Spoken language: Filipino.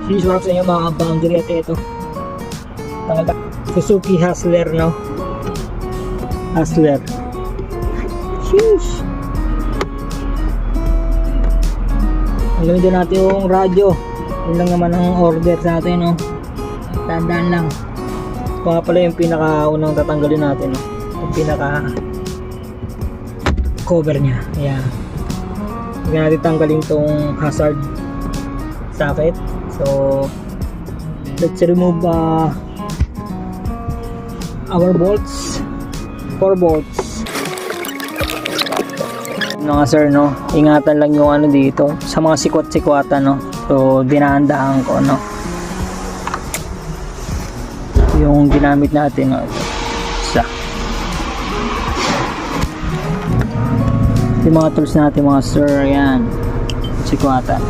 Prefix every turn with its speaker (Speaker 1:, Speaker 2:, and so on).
Speaker 1: Siswap sa inyo mga boundary at ito. Talaga. Suzuki Hustler, no? Hustler. Sheesh. Ang gamitin natin yung radyo. Yun lang naman ang order sa atin, no? Tandaan lang. Ito nga pala yung pinaka-unang tatanggalin natin, no? Yung pinaka-cover nya. Ayan. Hindi natin tanggalin tong hazard socket. So, let's remove our bolts. 4 bolts. Nga sir, no? Ingatan lang yung ano dito sa mga sikwat-sikwatan, no? So, dinahandaan ko, no? Yung ginamit natin, no? Isa. Yung mga tools natin, mga sir, yan. Sikwatan.